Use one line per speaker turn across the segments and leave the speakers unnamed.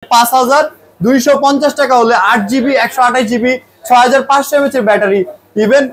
5250 টাকা হলে 8GB 128GB 6500 mAh এর ব্যাটারি ইভেন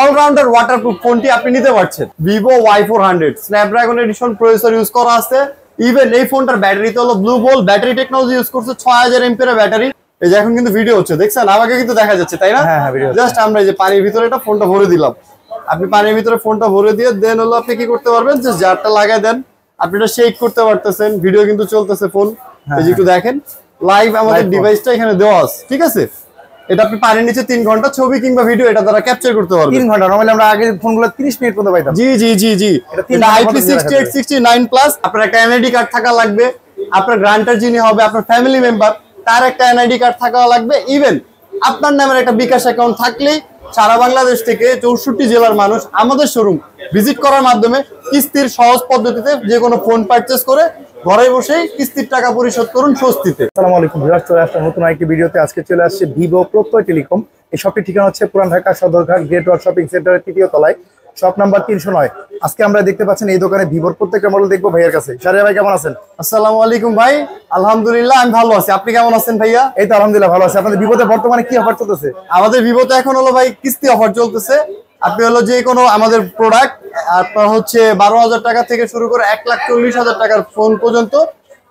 অলরাউন্ডার ওয়াটারপ্রুফ ফোনটি আপনি নিতে পারছেন। Vivo Y400 Snapdragon edition processor use করা আছে। ইভেন এই ফোনটার ব্যাটারিতে হলো BlueVolt battery technology use করছে, 6000 mAh এর ব্যাটারি। এই যে এখন কিন্তু ভিডিও হচ্ছে, দেখছেন আমাকে কিন্তু দেখা যাচ্ছে তাই না?
হ্যাঁ ভিডিও।
জাস্ট আমরা এই যে পানির ভিতরে এটা ফোনটা ভরে দিলাম, আপনি পানির ভিতরে ফোনটা ভরে দিয়ে দেন হলো আপনি কি করতে পারবেন, যে জারটা লাগায় দেন, আপনি এটা শেক করতে পারতেছেন। ভিডিও কিন্তু চলতেছে ফোন, এই যে একটু দেখেন লাইভ আমাদের ডিভাইসটা এখানে দেওয়া আছে, ঠিক আছে? এটা আপনি পানির নিচে 3 ঘন্টা ছবি কিংবা ভিডিও এটা দ্বারা ক্যাপচার করতে পারবেন।
3 ঘন্টা নরমালি আমরা আগে ফোনগুলো 30 মিনিট পর্যন্ত পাইতাম।
জি জি জি জি, এটা IP68 69 প্লাস। আপনার একটা এনআইডি কার্ড থাকা লাগবে, আপনার গ্রান্টার যিনি হবে আপনার ফ্যামিলি মেম্বার তার একটা এনআইডি কার্ড থাকা লাগবে। ইভেন আপনার নামের একটা বিকাশ অ্যাকাউন্ট থাকলেই সারা বাংলাদেশ থেকে 64 জেলার মানুষ আমাদের শোরুম ভিজিট করার মাধ্যমে কিস্তির সহজ পদ্ধতিতে যে কোনো ফোন পারচেজ করে ঘরে বসেই কিস্তির টাকা পরিশোধ করুন স্বস্তিতে।
আসসালামু আলাইকুম ভিউয়ার্স, চলে আসলাম নতুন একটি ভিডিওতে। আজকে চলে আসছে ভিভো প্রত্যয় টেলিকম। এই শপটির ঠিকানা হচ্ছে পুরান Dhaka Sadarghat great world shopping সেন্টারের 3য় তলায়, শপ নাম্বার 309। আজকে আমরা দেখতে পাচ্ছেন এই দোকানে ভিভোর প্রত্যেকটা মডেল দেখবো ভাইয়ের কাছে। শাহরিয়ার ভাই কেমন আছেন?
আসসালামু আলাইকুম ভাই, আলহামদুলিল্লাহ আমি ভালো আছি, আপনি কেমন আছেন ভাইয়া?
এই তো আলহামদুলিল্লাহ ভালো আছি। আপনাদের ভিভোতে বর্তমানে কি অফার চলতেছে?
আমাদের ভিভোতে এখন হলো ভাই কিস্তি অফার চলতেছে। আপনি হলো যে কোনো আমাদের প্রোডাক্ট আপনার হচ্ছে 12,000 টাকা থেকে শুরু করে 1,40,000 টাকার ফোন পর্যন্ত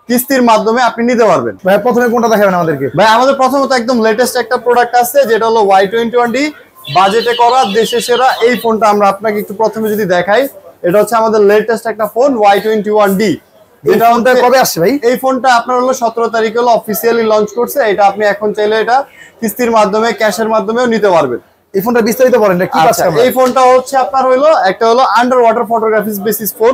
কিস্তির মাধ্যমে আপনি নিতে পারবেন।
ভাই প্রথমে কোনটা দেখাবেন আমাদেরকে?
ভাই আমাদের প্রথমত একদম লেটেস্ট একটা প্রোডাক্ট আছে যেটা হলো Y21D, বাজেটে করা দেশে সেরা এই ফোনটা আমরা আপনাকে একটু প্রথমে যদি দেখাই, এটা হচ্ছে আমাদের লেটেস্ট একটা ফোন Y21D।
এটা ফোনটা কবে আসছে ভাই?
এই ফোনটা আপনার হলো 17 তারিখে হলো অফিসিয়ালি লঞ্চ করছে। এটা আপনি এখন চাইলে এটা কিস্তির মাধ্যমে ক্যাশের মাধ্যমেও নিতে পারবেন।
এই ফোনটা বিস্তারিত বলেন কি পাচ্ছেন?
এই ফোনটা হচ্ছে আপনার হলো একটা হলো আন্ডার ওয়াটার ফটোগ্রাফিস বেসিস ফোন।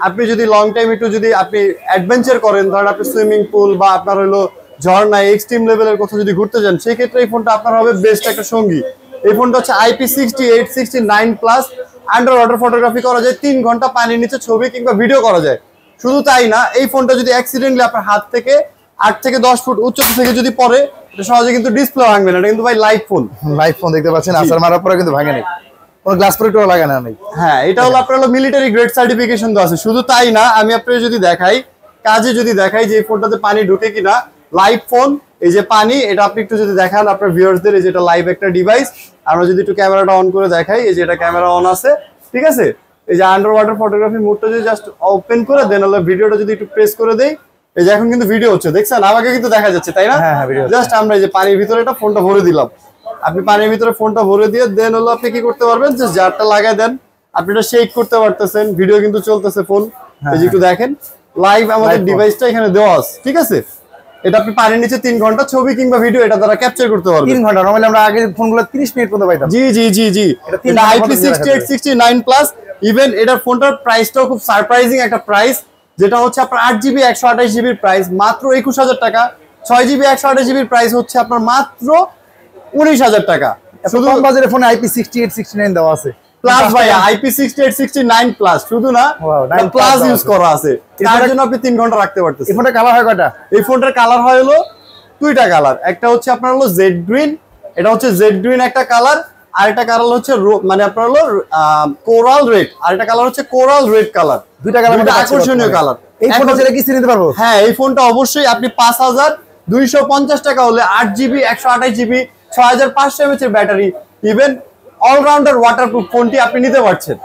আপনি যদি লং টাইম একটু যদি আপনি অ্যাডভেঞ্চার করেন, ধরেন আপনি সুইমিং পুল বা আপনার হলো ঝর্ণা এক্সট্রিম লেভেলের কোথাও যদি ঘুরতে যান, সেই ক্ষেত্রে এই ফোনটা আপনার হবে বেস্ট একটা সঙ্গী। এই ফোনটা হচ্ছে IP68 69 plus, under water photography করা যায়, 3 ঘন্টা পানির নিচে ছবি কিংবা ভিডিও করা যায়। শুধু তাই না, এই ফোনটা যদি অ্যাক্সিডেন্টলি আপনার হাত থেকে 8 থেকে 10 ফুট উচ্চতা থেকে যদি পড়ে, এটা সহজে কিন্তু ডিসপ্লে ভাঙবে না। এটা কিন্তু ভাই লাইভ ফোন,
লাইভ ফোন দেখতে পাচ্ছেন, আসার মারার পরে কিন্তু ভাঙে নাই, কোনো গ্লাস প্রোটেক্টর লাগানো নেই।
হ্যাঁ, এটা হলো আপনার হলো মিলিটারি গ্রেড সার্টিফিকেশন দেওয়া আছে। শুধু তাই না, আমি আপনাকে যদি দেখাই কাজে যদি দেখাই যে এই ফোনটাতে পানি ঢুকে কিনা, লাইভ ফোন। এই যে পানি, এটা আপনি একটু যদি দেখান আপনার ভিউয়ার্সদের, এই যে এটা লাইভ একটা ডিভাইস। আমরা যদি একটু ক্যামেরাটা অন করে দেখাই, এই যে এটা ক্যামেরা অন আছে, ঠিক আছে? এই যে আন্ডার ওয়াটার ফটোগ্রাফি মোডটা যদি জাস্ট ওপেন করে দেন, হলো ভিডিওটা যদি একটু প্রেস করে দেই, এই যে এখন কিন্তু ভিডিও হচ্ছে, দেখছেন আমাকে কিন্তু দেখা যাচ্ছে তাই না? জাস্ট আমরা এই যে পানির ভিতরে এটা ফোনটা ভরে দিলাম, আপনি পানির ভিতরে ফোনটা ভরে দিয়ে দেন হলো আপনি কি করতে পারবেন, যে জারটা লাগায় দেন, আপনি এটা শেক করতে পারতেছেন। ভিডিও কিন্তু চলতেছে ফোন, এই যে একটু দেখেন লাইভ আমাদের ডিভাইসটা এখানে দেওয়া আছে, ঠিক আছে? এটা আপনি পানির নিচে 3 ঘন্টা ছবি কিংবা ভিডিও এটা দ্বারা ক্যাপচার করতে পারবেন।
3 ঘন্টা নরমালি আমরা আগে ফোনগুলো 30 মিনিট পর্যন্ত পাইতাম।
জি জি জি জি, এটা IP68 69 প্লাস। ইভেন এটার ফোনটার প্রাইসটাও খুব সারপ্রাইজিং একটা প্রাইস, যেটা হচ্ছে আপনার 8GB 128GB প্রাইস মাত্র 21,000 টাকা। 6GB 128GB প্রাইস হচ্ছে আপনার মাত্র 19,000 টাকা।
শুধু বাজারে ফোনে IP68 69 দেওয়া আছে
প্লাস ভাই, IP68 69 প্লাস শুধু না, প্লাস ইউজ করা আছে, তার জন্য আপনি 3 ঘন্টা রাখতে পারতেছেন।
এই ফোনটার কালার হয় কয়টা?
এই ফোনটার কালার হয় হলো 2টা কালার। একটা হচ্ছে আপনার হলো জেড গ্রিন, এটা হচ্ছে জেড গ্রিন একটা কালার, আরেকটা কালার হচ্ছে মানে আপনার হলো কোরাল রেড, আরেকটা কালার হচ্ছে কোরাল রেড কালার।
2টা কালার
আকর্ষণীয় কালার।
এই ফোনটা ছেলে কিস্তি নিতে পারবো?
হ্যাঁ, এই ফোনটা অবশ্যই আপনি 5,250 টাকা হলে 8GB 128GB 6500 mAh এর ব্যাটারি ইভেন অলরাউন্ডার ওয়াটারপ্রুফ ফোনটি আপনি নিতে পারছেন।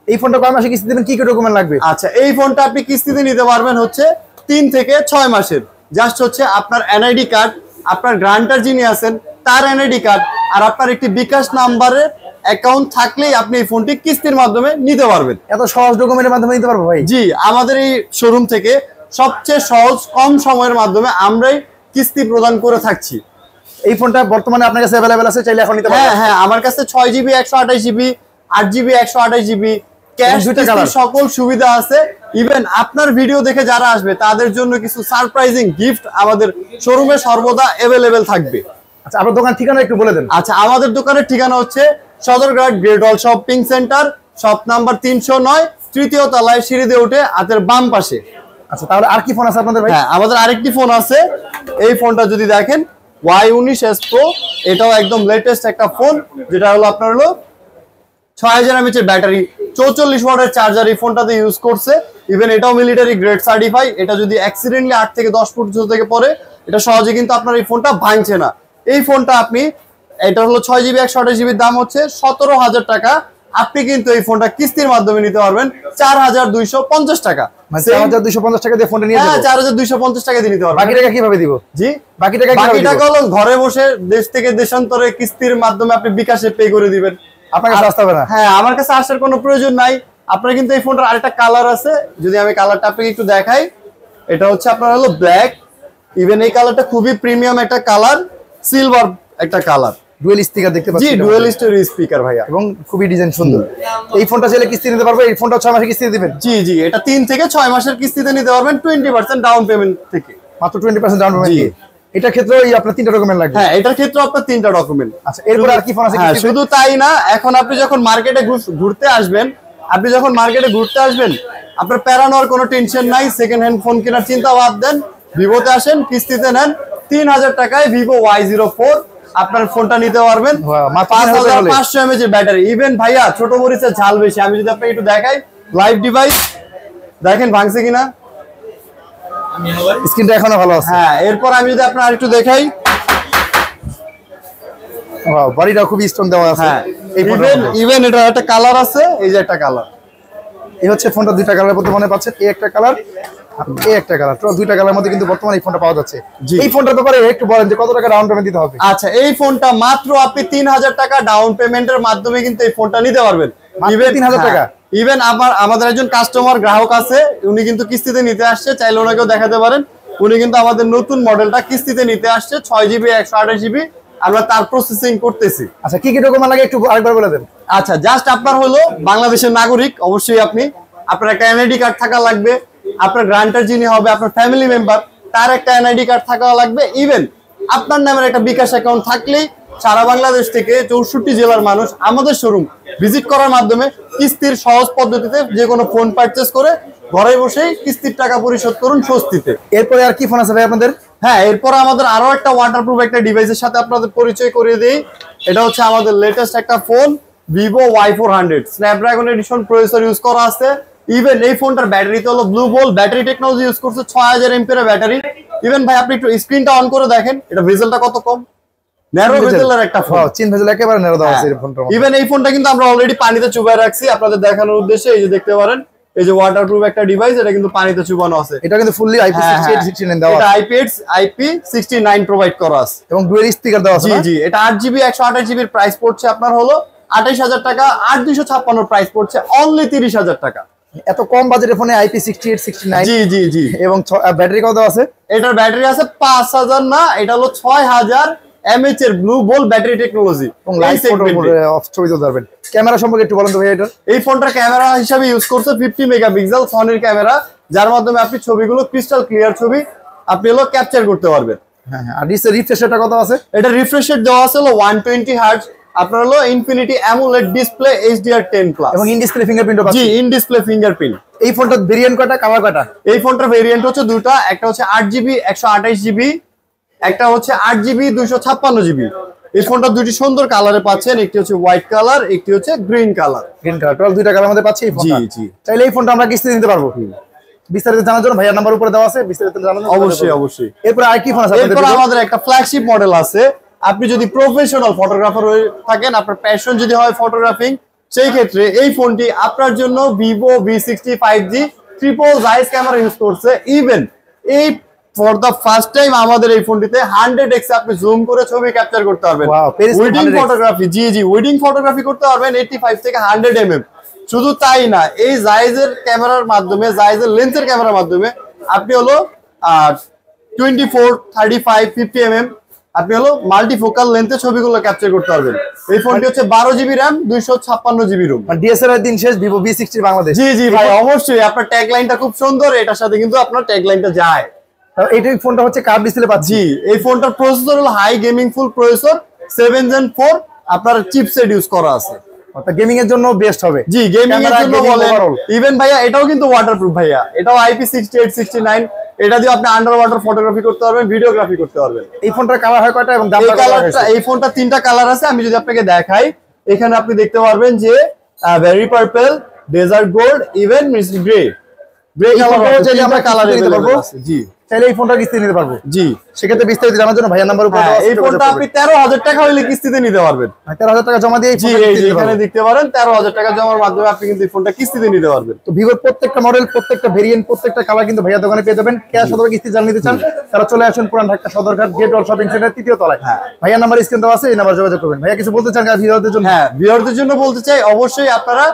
এই ফোনটা কয় মাসে কিস্তি দিবেন, কি কি ডকুমেন্ট লাগবে?
আচ্ছা, এই ফোনটা আপনি কিস্তিতে নিতে পারবেন হচ্ছে 3 থেকে 6 মাসের। জাস্ট হচ্ছে আপনার এনআইডি কার্ড, আপনার গ্রান্টার যিনি আছেন তার এনআইডি কার্ড, আর আপনার একটি বিকাশ নাম্বারের অ্যাকাউন্ট থাকলেই আপনি এই ফোনটি কিস্তির মাধ্যমে নিতে পারবেন।
এত সহজ ডকুমেন্টের মাধ্যমে নিতে পারবো ভাই?
জি, আমাদের এই শোরুম থেকে সবচেয়ে সহজ কম সময়ের মাধ্যমে আমরাই কিস্তি প্রদান করে থাকছি।
এই ফোনটা বর্তমানে আপনার কাছে अवेलेबल আছে, চাইলে এখন নিতে পারবেন?
হ্যাঁ হ্যাঁ, আমার কাছে 6GB 128GB 8GB 128GB cash সকল সুবিধা আছে। ইভেন আপনার ভিডিও দেখে যারা আসবে তাদের জন্য কিছু সারপ্রাইজিং গিফট আমাদের শোরুমে সর্বদা अवेलेबल থাকবে।
আচ্ছা, আপনার দোকান ঠিকানা একটু বলে দেন।
আচ্ছা, আমাদের দোকানের ঠিকানা হচ্ছে Sadarghat great world shopping centre, shop number 309, 3য় তলায় সিঁড়ি দিয়ে উঠে হাতের বাম পাশে।
আচ্ছা, তাহলে আর কি ফোন আছে আপনাদের ভাই?
হ্যাঁ, আমাদের আরেকটি ফোন আছে। এই ফোনটা যদি দেখেন Y19s Pro, এটাও একদম লেটেস্ট একটা ফোন, যেটা হলো আপনার হলো 6000 mAh এর ব্যাটারি 44 ওয়াটের চার্জার এই ফোনটাতে ইউজ করছে। ইভেন এটাও মিলিটারি গ্রেড সার্টিফাই। এটা যদি অ্যাক্সিডেন্টলি 8 থেকে 10 ফুট উঁচু থেকে পড়ে, এটা সহজে কিন্তু আপনার এই ফোনটা ভাঙছে না। এই ফোনটা আপনি, এটা হলো 6GB 128GB, দাম হচ্ছে 17,000 টাকা। আপনি কিন্তু এই ফোনটা কিস্তির মাধ্যমে নিতে পারবেন 4,250 টাকা।
4,250 টাকা দিয়ে ফোনটা নিয়ে
হ্যাঁ, 4,250 টাকা দিয়ে নিতে পারবেন।
বাকি টাকা কিভাবে দিব?
জি,
বাকি টাকা
হলো ঘরে বসে দেশ থেকে দেশান্তরে কিস্তির মাধ্যমে আপনি বিকাশে পে করে দিবেন।
আপনার কাছে আসতে হবে না।
হ্যাঁ, আমার কাছে আসার কোনো প্রয়োজন নাই। আপনার কিন্তু এই ফোনটার আরেকটা কালার আছে, যদি আমি কালারটা আপনাকে একটু দেখাই। এটা হচ্ছে আপনার হলো ব্ল্যাক। ইভেন এই কালারটা খুবই প্রিমিয়াম একটা কালার, সিলভার একটা কালার।
ডুয়েল স্পিকার দেখতে পাচ্ছি।
জি, ডুয়েল স্টোরি স্পিকার ভাইয়া,
এবং খুবই ডিজাইন সুন্দর। এই ফোনটা চাইলে কিস্তি নিতে পারবে? এই ফোনটা 6 মাসের কিস্তি দিবেন?
জি জি, এটা 3 থেকে 6 মাসের কিস্তিতে নিতে পারবেন 20% ডাউন পেমেন্ট থেকে।
মাত্র 20% ডাউন পেমেন্ট দিয়ে। এটার ক্ষেত্রে আপনার 3টা ডকুমেন্ট লাগবে।
হ্যাঁ, এটার ক্ষেত্রে আপনার 3টা ডকুমেন্ট।
আচ্ছা, এরপর আর কি ফোন আছে?
হ্যাঁ, শুধু তাই না, এখন আপনি যখন মার্কেটে ঘুরতে আসবেন, আপনার প্যারানোর কোনো টেনশন নাই। সেকেন্ড হ্যান্ড ফোন কেনার চিন্তা বাদ দেন, ভিভোতে আসেন, কিস্তিতে নেন। 3,000 টাকায় ভিভো Y04 আপনার ফোনটা নিতে পারবেন। 5,500 mAh এর ব্যাটারি। ইভেন ভাইয়া, ছোট মরিচের ঝাল বেশি। আমি যদি আপনাকে একটু দেখাই লাইভ ডিভাইস, দেখেন ভাঙছে কিনা।
স্ক্রিনটা এখনো ভালো আছে।
হ্যাঁ, এরপর আমি যদি আপনার আরেকটু দেখাই,
বডিটা খুবই স্ট্রং দেওয়া আছে।
হ্যাঁ, ইভেন এটা একটা কালার আছে, এই যে একটা কালার।
এই হচ্ছে ফোনটা, দুইটা কালার বর্তমানে পাচ্ছেন। এই একটা কালার, এই একটা কালার, দুইটা কালারের মধ্যে কিন্তু বর্তমানে এই ফোনটা পাওয়া যাচ্ছে। এই ফোনটার ব্যাপারে একটু বলেন যে কত টাকা ডাউন পেমেন্ট দিতে হবে?
আচ্ছা, এই ফোনটা মাত্র আপনি 3,000 টাকা ডাউন পেমেন্টের মাধ্যমে কিন্তু এই ফোনটা নিতে পারবেন।
ইভেন 3,000 টাকা।
ইভেন আমাদের একজন কাস্টমার গ্রাহক আছে, উনি কিন্তু কিস্তিতে নিতে আসছে, চাইলে ওনাকেও দেখাতে পারেন। উনি কিন্তু আমাদের নতুন মডেলটা কিস্তিতে নিতে আসছে, 6GB 128GB। আমরা তার প্রসেসিং করতেছি।
আচ্ছা, কি কি ডকুমেন্ট লাগে একটু আরেকবার বলে দেন।
আচ্ছা, জাস্ট আপনার হলো বাংলাদেশের নাগরিক, অবশ্যই আপনার একটা এনআইডি কার্ড থাকা লাগবে। আপনার গ্রান্টার যিনি হবে, আপনার ফ্যামিলি মেম্বার, তার একটা এনআইডি কার্ড থাকা লাগবে। ইভেন আপনার নামের একটা বিকাশ অ্যাকাউন্ট থাকলেই সারা বাংলাদেশ থেকে 64 জেলার মানুষ আমাদের শোরুম ভিজিট করার মাধ্যমে কিস্তির সহজ পদ্ধতিতে যে কোনো ফোন পারচেজ করে ঘরে বসেই কিস্তির টাকা পরিশোধ করুন স্বস্তিতে।
এরপরে আর কি ফোন আছে ভাই আপনাদের?
হ্যাঁ, এরপর আমাদের আরো একটা ওয়াটারপ্রুফ একটা ডিভাইসের সাথে আপনাদের পরিচয় করিয়ে দেই। এটা হচ্ছে আমাদের লেটেস্ট একটা phone, Vivo Y400 Snapdragon edition processor use করা আছে। ইভেন এই ফোনটার ব্যাটারিতে হলো BlueVolt battery technology use করছে, 6000 এমপিএর ব্যাটারি। ইভেন ভাই, আপনি একটু স্ক্রিনটা অন করে দেখেন, এটা ভেজেলটা কত কম, ন্যারো ভেজেলের একটা ফোন।
চিন ভেজেল একেবারে ন্যারো দেওয়া আছে এই ফোনটার মধ্যে।
ইভেন এই ফোনটা কিন্তু আমরা অলরেডি পানিতে চুবায় রাখছি আপনাদের দেখানোর উদ্দেশ্যে। এই যে দেখতে পারেন, এই যে ওয়াটারপ্রুফ একটা ডিভাইস, এটা কিন্তু পানিতে চুবানো আছে।
এটা কিন্তু ফুললি IP6869 দেওয়া আছে।
এটা IP69 প্রোভাইড করা আছে
এবং ডুয়াল স্পিকার দেওয়া আছে।
জি জি, এটা 8GB 128GB এর প্রাইস পড়ছে আপনার হলো 28,000 টাকা। 8256 প্রাইস পড়ছে অনলি 30,000 টাকা।
এত কম বাজেটের ফোনে IP6869।
জি জি জি।
এবং ব্যাটারি কত আছে?
এটার ব্যাটারি আছে 5000 না, এটা হলো 6000 mAh এর ব্লু বোল্ট ব্যাটারি টেকনোলজি।
এবং লাইট ফটো অফ ছবি তুলতে পারবেন। ক্যামেরা সম্পর্কে একটু বলেন তো ভাই। এটা
এই ফোনটার ক্যামেরা হিসেবে ইউজ করছে 50 মেগাপিক্সেল সনির ক্যামেরা, যার মাধ্যমে আপনি ছবিগুলো ক্রিস্টাল ক্লিয়ার ছবি আপনি হলো ক্যাপচার করতে পারবেন।
হ্যাঁ হ্যাঁ। আর রিফ্রেশ রেটটা কত আছে?
এটা রিফ্রেশ রেট দেওয়া আছে হলো 120 হার্টজ। আপনার হলো infinity AMOLED display HDR10 plus
এবং ইন ডিসপ্লে ফিঙ্গারপ্রিন্টও পাচ্ছেন।
জি, ইন ডিসপ্লে ফিঙ্গারপ্রিন্ট।
এই ফোনটার ভেরিয়েন্ট কয়টা, কালার কয়টা?
এই ফোনটার ভেরিয়েন্ট হচ্ছে দুটো, একটা হচ্ছে 8GB 128GB, একটা হচ্ছে 8GB 256GB। এই ফোনটা দুটি সুন্দর কালারে পাচ্ছেন, একটি হচ্ছে হোয়াইট কালার, একটি হচ্ছে green colour.
Green colour, total দুইটা কালার মধ্যে পাচ্ছি এই ফোনটা।
জি জি।
চাইলে এই ফোনটা আমরা কিস্তিতে নিতে পারবো। বিস্তারিত জানার জন্য ভাইয়ার নাম্বার উপরে দেওয়া আছে, বিস্তারিত জানার জন্য
অবশ্যই অবশ্যই।
এরপর আর কি ফোন আছে আপনাদের?
এরপর আমাদের একটা ফ্ল্যাগশিপ মডেল আছে। আপনি যদি প্রফেশনাল ফটোগ্রাফার হয়ে থাকেন, আপনার প্যাশন যদি হয় ফটোগ্রাফিং, সেই ক্ষেত্রে এই ফোনটি আপনার জন্য Vivo V60 5G triple জাইস camera use করছে। ইভেন এই ফর দা ফার্স্ট টাইম আমাদের এই ফোনটিতে 100x আপনি জুম করে ছবি ক্যাপচার করতে পারবেন। ওয়েডিং ফটোগ্রাফি, জি জি, ওয়েডিং ফটোগ্রাফি করতে পারবেন 85 থেকে 100 mm। শুধু তাই না, এই জায়েজের ক্যামেরার মাধ্যমে, জায়েজের লেন্সের ক্যামেরার মাধ্যমে আপনি হলো 24, 35, 50 mm আপনি হলো মাল্টিফোকাল লেন্থে ছবিগুলো ক্যাপচার করতে পারবেন। এই ফোনটি হচ্ছে 12GB RAM 256GB রোম।
মানে ডিএসএলআর দিন শেষ ভিভো V60 বাংলাদেশ।
জি জি ভাই, অবশ্যই। আপনার ট্যাগ লাইনটা খুব সুন্দর, এটার সাথে কিন্তু আপনার ট্যাগ লাইনটা যায়।
এইটাই ফোনটা হচ্ছে কার্ভ ডিসপ্লে পাচ্ছি।
জি, এই ফোনটার প্রসেসর হলো high gaming full processor 7 Gen 4 আপনার চিপসেট ইউজ করা আছে।
অর্থাৎ গেমিং এর জন্য বেস্ট হবে।
জি, গেমিং এর জন্য বলেন। ইভেন ভাইয়া, এটাও কিন্তু ওয়াটারপ্রুফ ভাইয়া, এটাও IP68 69। এটা দিয়ে আপনি আন্ডার ওয়াটার ফটোগ্রাফি করতে পারবেন, ভিডিওগ্রাফি করতে পারবেন।
এই ফোনটার কালার হয় কয়টা এবং দাম কত?
এই ফোনটা 3টা কালার আছে, আমি যদি আপনাকে দেখাই, এখানে আপনি দেখতে পারবেন যে berry purple, desert gold, even grey
চাইলে আমরা কালার নিতে পারবো।
জি,
চাইলে এই ফোনটা কিস্তি নিতে পারবো।
জি,
সেক্ষেত্রে বিস্তারিত জানার জন্য ভাইয়ার নাম্বার উপরে
এই ফোনটা আপনি 13,000 টাকা হইলে কিস্তিতে নিতে পারবেন।
13,000 টাকা জমা দিয়ে
জি, এই যে এখানে দেখতে পারেন 13,000 টাকা জমার মাধ্যমে আপনি কিন্তু এই ফোনটা কিস্তিতে নিতে পারবেন।
তো ভিভোর প্রত্যেকটা মডেল, প্রত্যেকটা ভেরিয়েন্ট, প্রত্যেকটা কালার কিন্তু ভাইয়া দোকানে পেয়ে যাবেন। ক্যাশ অথবা কিস্তি যারা নিতে চান তারা চলে আসুন পুরান ঢাকা সদরঘাট গেট ওয়াল শপিং সেন্টার 3য় তলায়। ভাইয়ার নাম্বার স্ক্রিন দেওয়া আছে, এই নাম্বার যোগাযোগ করবেন। ভাইয়া কিছু বলতে চান ভিউয়ারদের জন্য?
হ্যাঁ, ভিউয়ারদের জন্য বলতে চাই, অবশ্যই আপনারা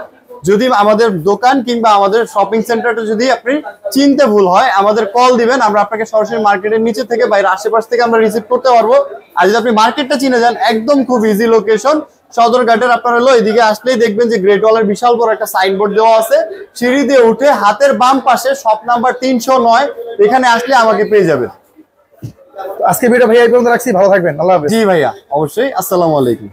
যদি আমাদের দোকান কিংবা আমাদের শপিং সেন্টারটা যদি আপনি চিনতে ভুল হয়, আমাদের কল দিবেন, আমরা আপনাকে সরাসরি মার্কেটের নিচে থেকে বাইরে আশেপাশ থেকে আমরা রিসিভ করতে পারবো। আর যদি আপনি মার্কেটটা চিনে যান, একদম খুব ইজি লোকেশন সদরঘাটের। আপনার হলো এদিকে আসলেই দেখবেন যে গ্রেট ওয়ালের বিশাল বড় একটা সাইনবোর্ড দেওয়া আছে, সিঁড়ি দিয়ে উঠে হাতের বাম পাশে শপ নাম্বার 309, এখানে আসলে আমাকে পেয়ে যাবেন।
আজকে ভিডিও ভাইয়া এই পর্যন্ত রাখছি, ভালো থাকবেন, আল্লাহ হাফেজ।
জি ভাইয়া, অবশ্যই, আসসালামু আলাইকুম।